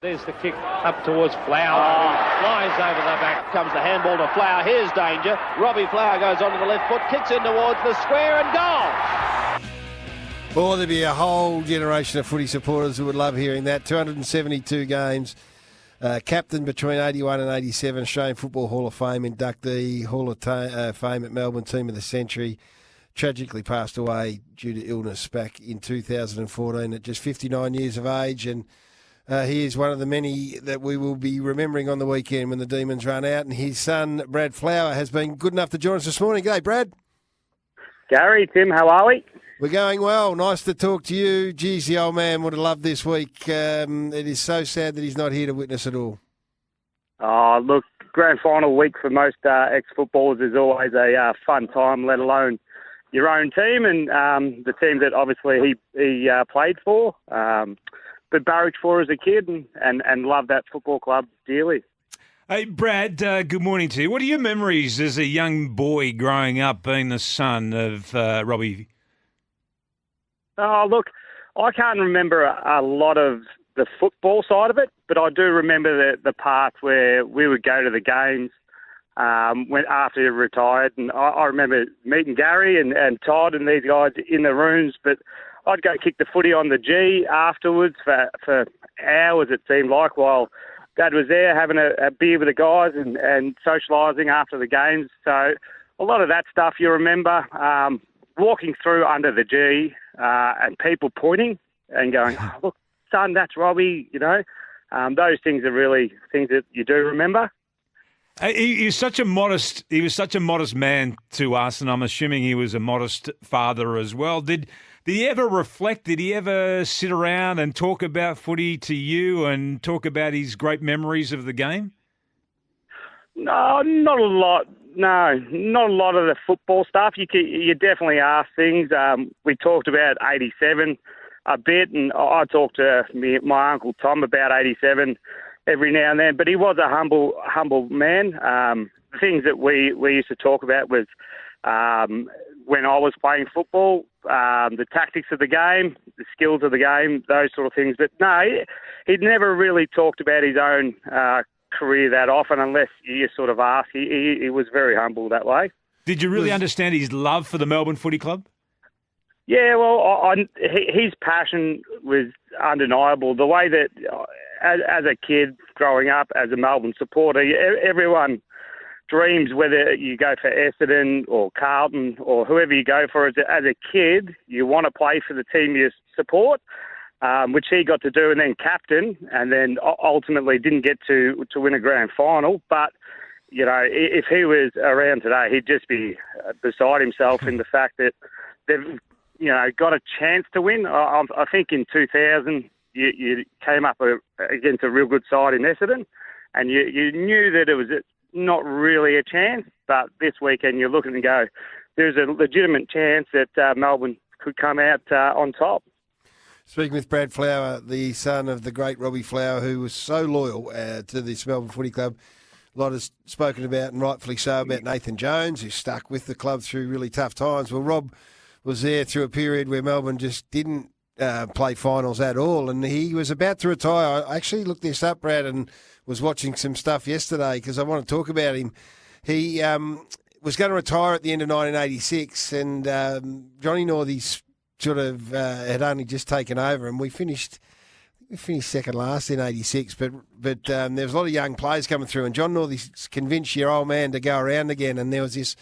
There's the kick up towards Flower, who flies over the back. Comes the handball to Flower. Here's danger. Robbie Flower goes onto the left foot, kicks in towards the square and goal. Well, there'd be a whole generation of footy supporters who would love hearing that. 272 games. Captain between 81 and 87, Australian Football Hall of Fame inductee, Hall of Fame at Melbourne, Team of the Century. Tragically passed away due to illness back in 2014 at just 59 years of age. And he is one of the many that we will be remembering on the weekend when the Demons run out. And his son, Brad Flower, has been good enough to join us this morning. G'day, Brad. Gary, Tim, how are we? We're going well. Nice to talk to you. Geez, the old man would have loved this week. It is so sad that he's not here to witness it all. Oh, look, grand final week for most ex-footballers is always a fun time, let alone your own team and the team that obviously he played for, but barracked for as a kid and loved that football club dearly. Hey, Brad, good morning to you. What are your memories as a young boy growing up being the son of Robbie? Oh, look, I can't remember a lot of the football side of it, but I do remember the parts where we would go to the games when after he retired. And I remember meeting Garry and Todd and these guys in the rooms, but I'd go kick the footy on the G afterwards for hours, it seemed like, while Dad was there having a beer with the guys and socialising after the games. So a lot of that stuff you remember. Walking through under the G and people pointing and going, oh, look, son, that's Robbie, you know. Those things are really things that you do remember. He was such a modest man to us, and I'm assuming he was a modest father as well. Did he ever reflect? Did he ever sit around and talk about footy to you and talk about his great memories of the game? No, not a lot. No, not a lot of the football stuff. You definitely ask things. We talked about 87 a bit, and I talked to my Uncle Tom about 87 every now and then. But he was a humble man. Things that we used to talk about was when I was playing football, the tactics of the game, the skills of the game, those sort of things. But no, he'd never really talked about his own career that often, unless you sort of ask. He was very humble that way. Did you really understand his love for the Melbourne Footy Club? Yeah, well, his passion was undeniable. The way that, as a kid growing up as a Melbourne supporter, everyone dreams, whether you go for Essendon or Carlton or whoever you go for, as a kid, you want to play for the team you support. Which he got to do, and then captain, and then ultimately didn't get to win a grand final. But, you know, if he was around today, he'd just be beside himself in the fact that they've, you know, got a chance to win. I think in 2000 you came up against a real good side in Essendon, and you knew that it was not really a chance. But this weekend you're looking and go, there's a legitimate chance that Melbourne could come out on top. Speaking with Brad Flower, the son of the great Robbie Flower, who was so loyal to this Melbourne Footy Club. A lot is spoken about, and rightfully so, about Nathan Jones, who stuck with the club through really tough times. Well, Rob was there through a period where Melbourne just didn't play finals at all, and he was about to retire. I actually looked this up, Brad, and was watching some stuff yesterday because I want to talk about him. He was going to retire at the end of 1986, and Johnny Northey's sort of had only just taken over, and we finished second last in 86, but there was a lot of young players coming through, and John Northey's convinced your old man to go around again, and there was this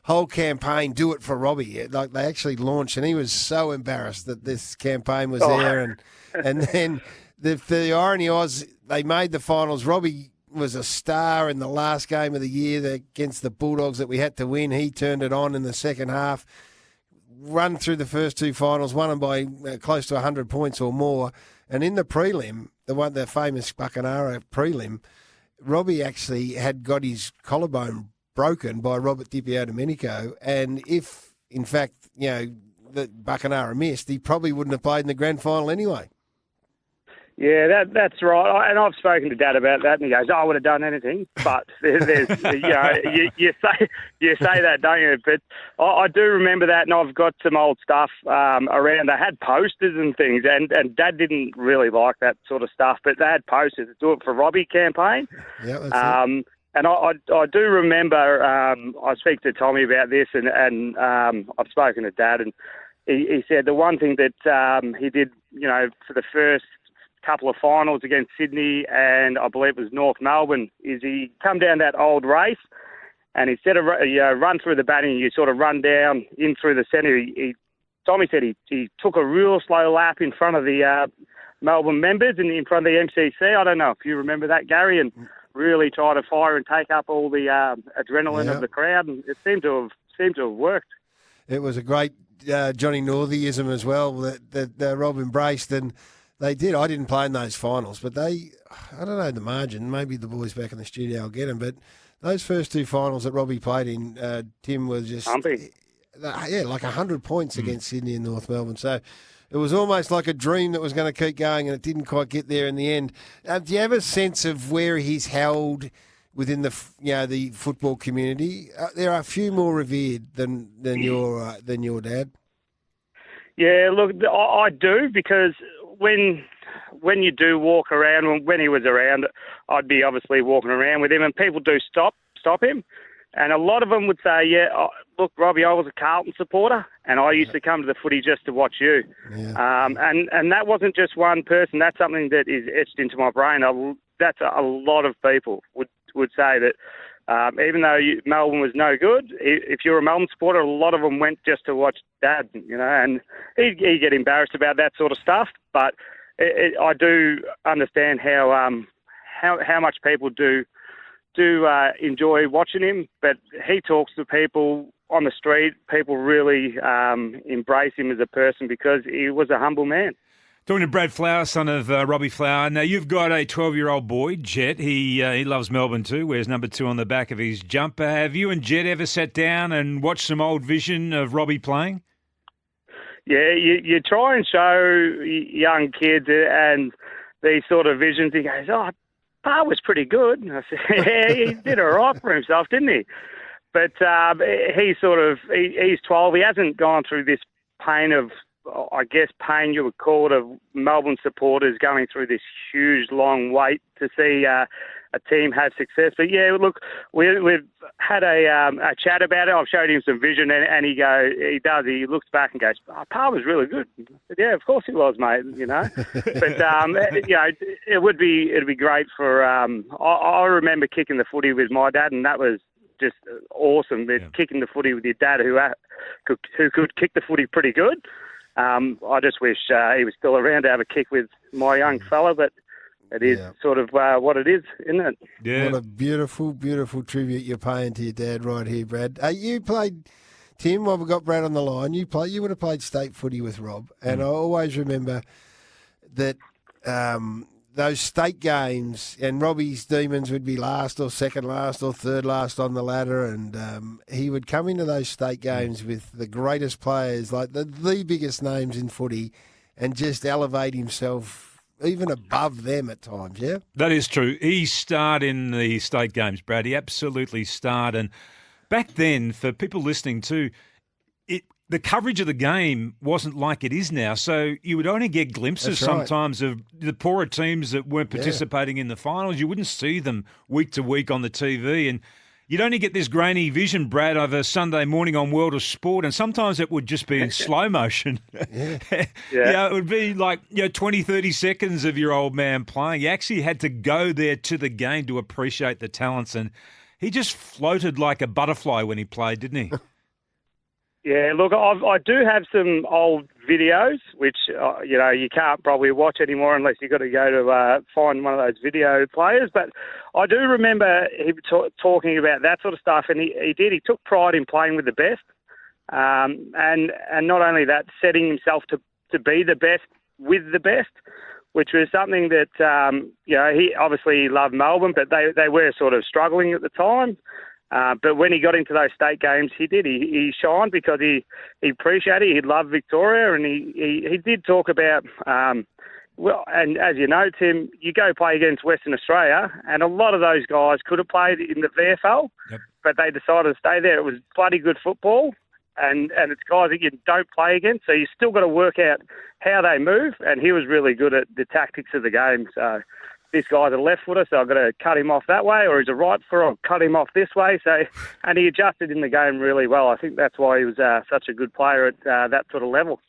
whole campaign, Do It for Robbie. Like, they actually launched, and he was so embarrassed that this campaign was there, and then the irony was they made the finals. Robbie was a star in the last game of the year against the Bulldogs that we had to win. He turned it on in the second half, run through the first two finals, won them by close to 100 points or more. And in the prelim, the famous Buckenara prelim, Robbie actually had got his collarbone broken by Robert Dipio Domenico. And if, in fact, you know, the Buckenara missed, he probably wouldn't have played in the grand final anyway. Yeah, that's right. And I've spoken to Dad about that, and he goes, "I would have done anything." But there's you say that, don't you? But I do remember that, and I've got some old stuff around. They had posters and things, and Dad didn't really like that sort of stuff, but they had posters. Do it for Robbie campaign. Yeah, that's it. And I do remember. I speak to Tommy about this, and I've spoken to Dad, and he said the one thing that he did, for the first couple of finals against Sydney and I believe it was North Melbourne, is he come down that old race, and instead of run through the batting, you sort of run down in through the centre. Tommy said he took a real slow lap in front of the Melbourne members and in front of the MCC. I don't know if you remember that, Gary, and really try to fire and take up all the adrenaline of the crowd, and it seemed to have worked. It was a great Johnny Northeyism as well that Rob embraced, and they did. I didn't play in those finals, but I don't know the margin. Maybe the boys back in the studio will get them. But those first two finals that Robbie played in, Tim, was just, like 100 points against Sydney and North Melbourne. So it was almost like a dream that was going to keep going, and it didn't quite get there in the end. Do you have a sense of where he's held within the football community? There are a few more revered than your dad. Yeah, look, I do, because when you do walk around, when he was around, I'd be obviously walking around with him, and people do stop him. And a lot of them would say, look, Robbie, I was a Carlton supporter, and I used to come to the footy just to watch you. Yeah. And that wasn't just one person. That's something that is etched into my brain. That's a lot of people would say that even though Melbourne was no good, if you're a Melbourne supporter, a lot of them went just to watch Dad, and he'd get embarrassed about that sort of stuff. But I do understand how much people do enjoy watching him. But he talks to people on the street. People really embrace him as a person because he was a humble man. Talking to Brad Flower, son of Robbie Flower. Now, you've got a 12-year-old boy, Jet. He loves Melbourne too, wears number 2 on the back of his jumper. Have you and Jet ever sat down and watched some old vision of Robbie playing? Yeah, you try and show young kids and these sort of visions. He goes, "Oh, Pa was pretty good." And I said, "Yeah, he did all right for himself, didn't he?" But he's 12. He hasn't gone through this pain of, I guess, pain you would call it, of Melbourne supporters going through this huge, long wait to see a team have success. But yeah, look, we've had a chat about it. I've showed him some vision, and he looks back and goes, "Oh, Pa was really good." I said, "Yeah, of course he was, mate." But it'd be great for. I remember kicking the footy with my dad, and that was just awesome. Yeah. Kicking the footy with your dad, who could kick the footy pretty good. I just wish he was still around to have a kick with my young fella, but it is sort of what it is, isn't it? Yeah. What a beautiful, beautiful tribute you're paying to your dad right here, Brad. You played, Tim, while we got Brad on the line, you would have played state footy with Rob, and I always remember that those state games, and Robbie's Demons would be last or second last or third last on the ladder, and he would come into those state games with the greatest players, like the biggest names in footy, and just elevate himself even above them at times, yeah? That is true. He starred in the state games, Brad. He absolutely starred. And back then, for people listening too, the coverage of the game wasn't like it is now. So you would only get glimpses sometimes of the poorer teams that weren't participating in the finals. You wouldn't see them week to week on the TV. And you'd only get this grainy vision, Brad, of a Sunday morning on World of Sport. And sometimes it would just be in slow motion. It would be like 20, 30 seconds of your old man playing. You actually had to go there to the game to appreciate the talents. And he just floated like a butterfly when he played, didn't he? Yeah, look, I do have some old videos, which, you can't probably watch anymore unless you've got to go to find one of those video players. But I do remember him talking about that sort of stuff, and he took pride in playing with the best. And not only that, setting himself to be the best with the best, which was something that, he obviously loved Melbourne, but they were sort of struggling at the time. But when he got into those state games, he did. He shined because he appreciated it. He loved Victoria, and he did talk about, Well, and as you know, Tim, you go play against Western Australia, and a lot of those guys could have played in the VFL, but they decided to stay there. It was bloody good football, and it's guys that you don't play against, so you still got to work out how they move, and he was really good at the tactics of the game. So this guy's a left footer, so I've got to cut him off that way, or he's a right footer, I'll cut him off this way. So, and he adjusted in the game really well. I think that's why he was such a good player at that sort of level.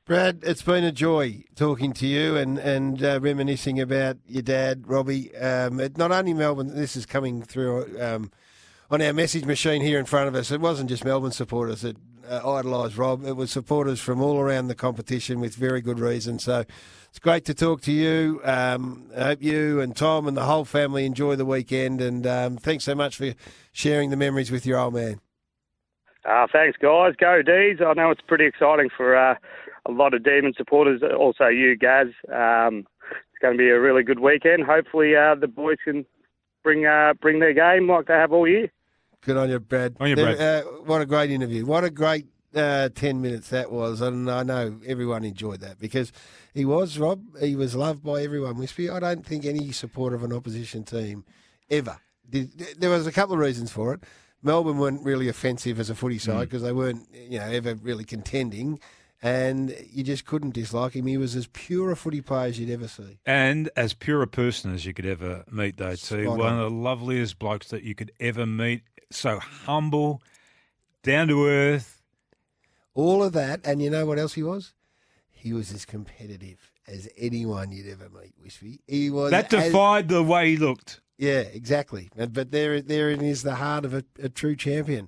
Brad, it's been a joy talking to you and reminiscing about your dad, Robbie. Not only Melbourne, this is coming through on our message machine here in front of us. It wasn't just Melbourne supporters that idolised Rob. It was supporters from all around the competition with very good reason. So it's great to talk to you. I hope you and Tom and the whole family enjoy the weekend. And thanks so much for sharing the memories with your old man. Thanks, guys. Go D's. I know it's pretty exciting for a lot of Demon supporters, also you, Gaz. It's going to be a really good weekend. Hopefully the boys can bring their game like they have all year. Good on you, Brad. On you, Brad. What a great interview. What a great 10 minutes that was. And I know everyone enjoyed that because he was loved by everyone. Wispy, I don't think any supporter of an opposition team ever did. There was a couple of reasons for it. Melbourne weren't really offensive as a footy side because they weren't, ever really contending, and you just couldn't dislike him. He was as pure a footy player as you'd ever see, and as pure a person as you could ever meet, though. Too one of the loveliest blokes that you could ever meet. So humble, down to earth, all of that. And you know what else he was? He was as competitive as anyone you'd ever meet, Wispy. He was that defied the way he looked. Yeah, exactly. But therein is the heart of a true champion.